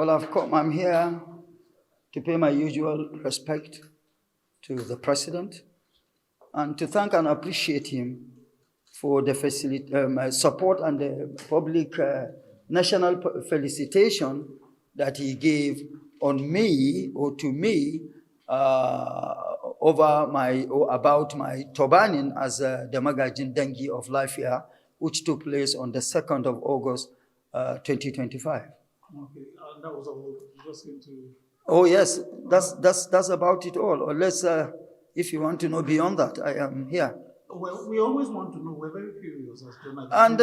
Well, I'm here to pay my usual respect to the President and to thank and appreciate him for the support and the public national felicitation that he gave on me or to me about my turbaning as the Magajin Dengi of Lafia, which took place on the 2nd of August, 2025. Okay, and that was all. Just into. Oh yes, that's about it all. Unless if you want to know beyond that, I am here. Well, we always want to know. We're very curious as to. And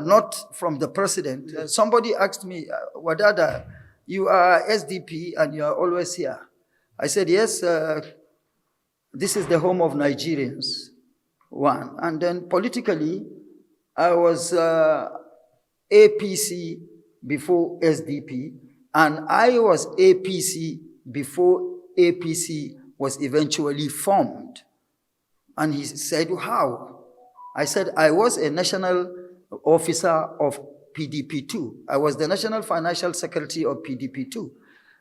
not from the president. Yes. Somebody asked me, Wadada, you are SDP and you are always here. I said yes. This is the home of Nigerians. One, and then politically, I was APC before SDP, and I was APC before APC was eventually formed. And he said, how? I said, I was a national officer of PDP2. I was the National Financial Secretary of PDP2.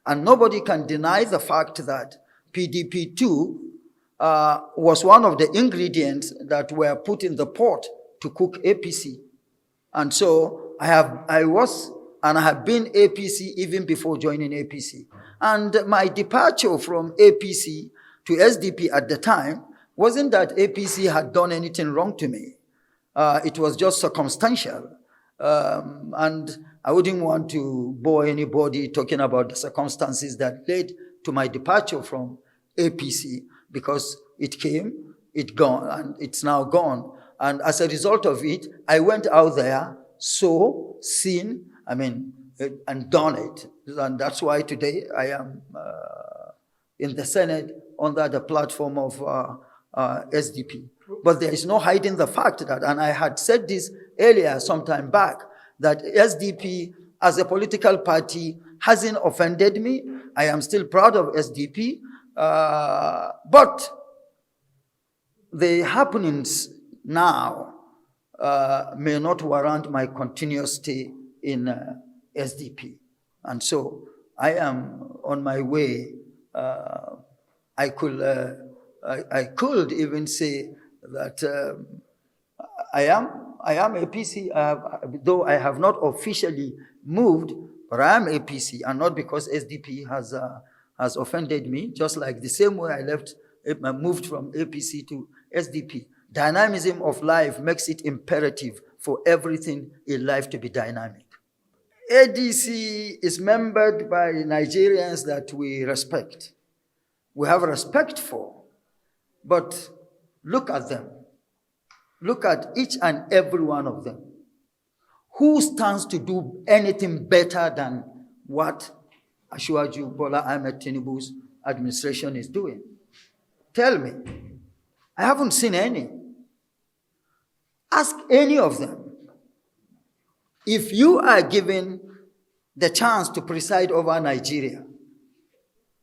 And nobody can deny the fact that PDP2 was one of the ingredients that were put in the pot to cook APC. And so I was and I have been APC even before joining APC. And my departure from APC to SDP at the time wasn't that APC had done anything wrong to me. It was just circumstantial. And I wouldn't want to bore anybody talking about the circumstances that led to my departure from APC, because it came, it gone, and it's now gone. And as a result of it, I went out there, seen, and done it. And that's why today I am in the Senate under the platform of SDP. But there is no hiding the fact that, and I had said this earlier some time back, that SDP as a political party hasn't offended me. I am still proud of SDP. But the happenings now may not warrant my continuous stay in SDP. And so I am on my way. I could even say that I am APC, though I have not officially moved, but I am APC, and not because SDP has offended me, just like the same way I moved from APC to SDP. Dynamism of life makes it imperative for everything in life to be dynamic. ADC is membered by Nigerians that we respect. We have respect for, but look at them. Look at each and every one of them. Who stands to do anything better than what Asiwaju Bola Tinubu's administration is doing? Tell me. I haven't seen any. Ask any of them. If you are given the chance to preside over Nigeria,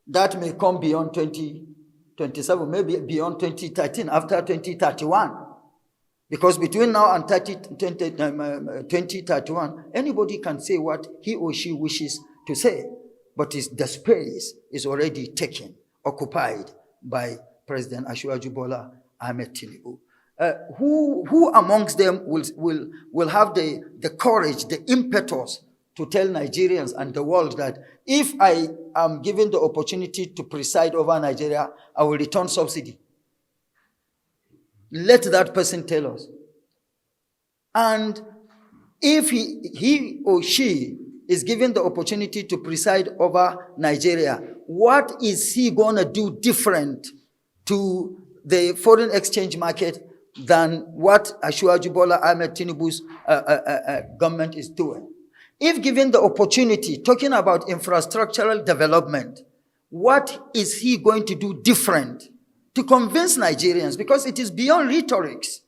that may come beyond 2027, maybe beyond 2013, after 2031. Because between now and 2031, anybody can say what he or she wishes to say, but the space is already taken, occupied by President Asiwaju Bola Tinubu. Who amongst them will have the courage, the impetus to tell Nigerians and the world that if I am given the opportunity to preside over Nigeria, I will return subsidy? Let that person tell us. And if he or she is given the opportunity to preside over Nigeria, what is he going to do different to the foreign exchange market than what Asiwaju Bola Tinubu's government is doing? If given the opportunity, talking about infrastructural development, what is he going to do different to convince Nigerians? Because it is beyond rhetorics.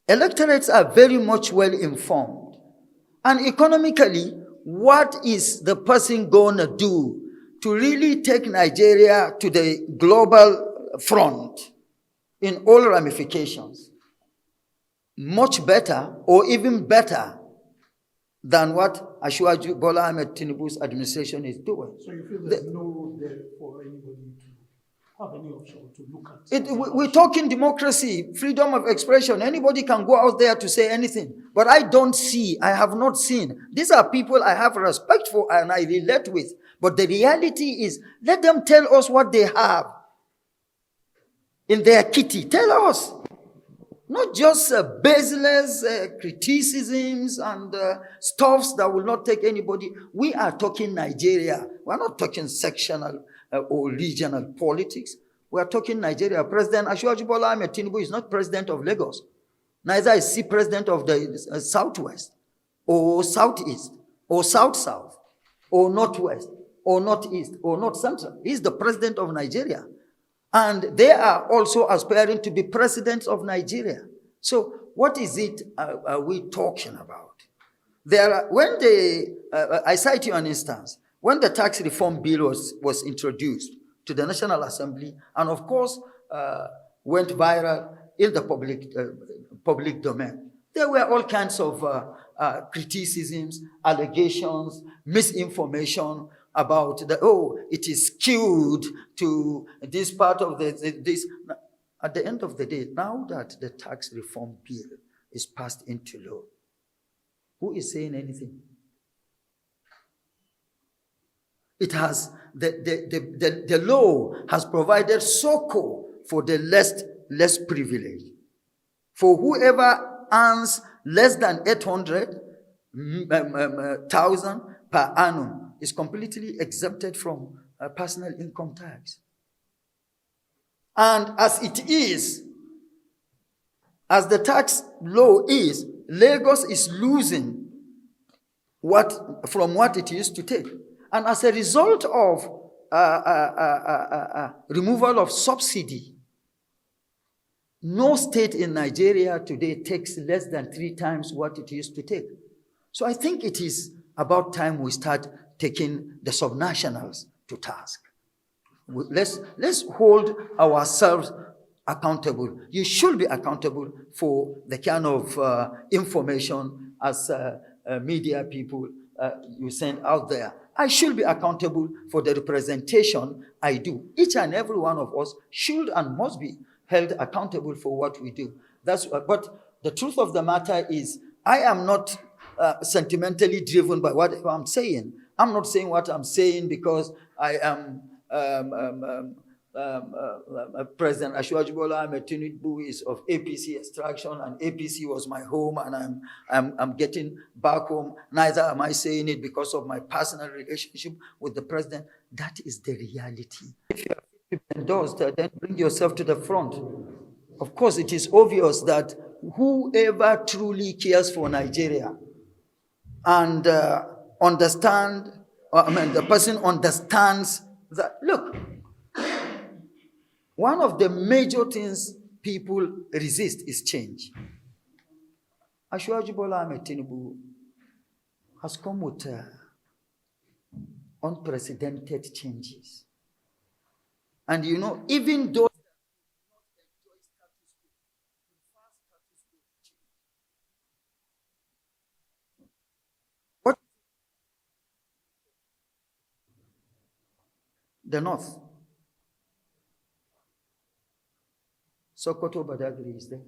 Electorates are very much well informed. And economically, what is the person going to do to really take Nigeria to the global front in all ramifications? Much better, or even better, than what Ashwaju Bola Ahmed Tinubu's administration is doing. So you feel there's no room there for anybody to have any option to look at? We're talking democracy, freedom of expression. Anybody can go out there to say anything. But I have not seen. These are people I have respect for and I relate with. But the reality is, let them tell us what they have in their kitty. Tell us. Not just baseless criticisms and stuffs that will not take anybody. We are talking Nigeria. We're not talking sectional or regional politics. We are talking Nigeria. President Ashwaju Bola Ahmed Tinubu is not president of Lagos. Neither is he president of the Southwest or Southeast or South-South or Northwest or Northeast or North Central. He's the president of Nigeria. And they are also aspiring to be presidents of Nigeria. So what is it are we talking about? I cite you an instance. When the tax reform bill was introduced to the National Assembly, and of course went viral in the public domain, there were all kinds of criticisms, allegations, misinformation, about it is skewed to this part of this. At the end of the day, now that the tax reform bill is passed into law, who is saying anything? It has, the law has provided succor for the less privileged. For whoever earns less than 800,000 per annum, is completely exempted from personal income tax. And as it is, as the tax law is, Lagos is losing from what it used to take. And as a result of removal of subsidy, no state in Nigeria today takes less than 3 times what it used to take. So I think it is about time we start taking the subnationals to task. Let's hold ourselves accountable. You should be accountable for the kind of information as media people you send out there. I should be accountable for the representation I do. Each and every one of us should and must be held accountable for what we do. But the truth of the matter is, I am not sentimentally driven by what I'm saying. I'm not saying what I'm saying because I am President Ashwaju Bola Ahmed Tinubu is of APC extraction, and APC was my home, and I'm getting back home. Neither am I saying it because of my personal relationship with the president. That is the reality. If you are endorsed, then bring yourself to the front. Of course, it is obvious that whoever truly cares for Nigeria and the person understands that, look, one of the major things people resist is change. Ashwaju Bola Ahmed Tinubu has come with unprecedented changes. And you know, even those the North, Sokoto Badagry is there.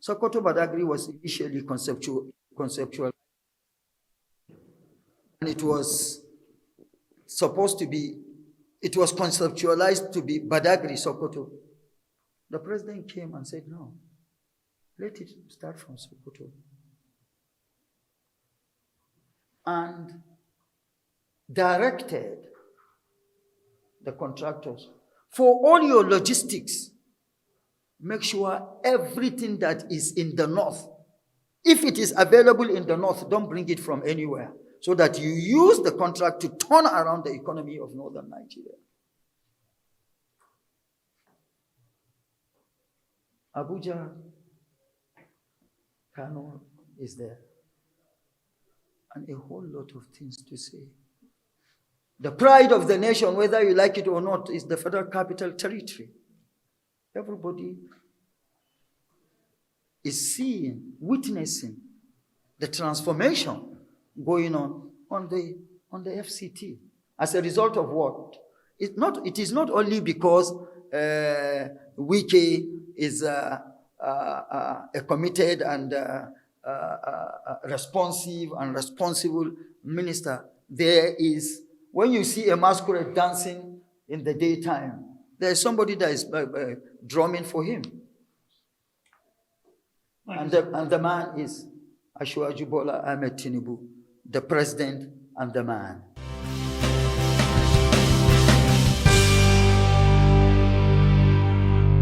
Sokoto Badagry was initially conceptual, and it was conceptualized to be Badagry Sokoto. The president came and said, no, let it start from Sokoto. And directed the contractors, for all your logistics, make sure everything that is in the north, if it is available in the north, don't bring it from anywhere, so that you use the contract to turn around the economy of northern Nigeria. Abuja, Kano is there, and a whole lot of things to say. The pride of the nation, whether you like it or not, is the Federal Capital Territory. Everybody is seeing, witnessing the transformation going on the FCT. As a result of what? It is not only because Wike is a committed and responsive and responsible minister. There is, when you see a masquerade dancing in the daytime, there is somebody that is drumming for him. And the man is Bola Tinubu, the president and the man.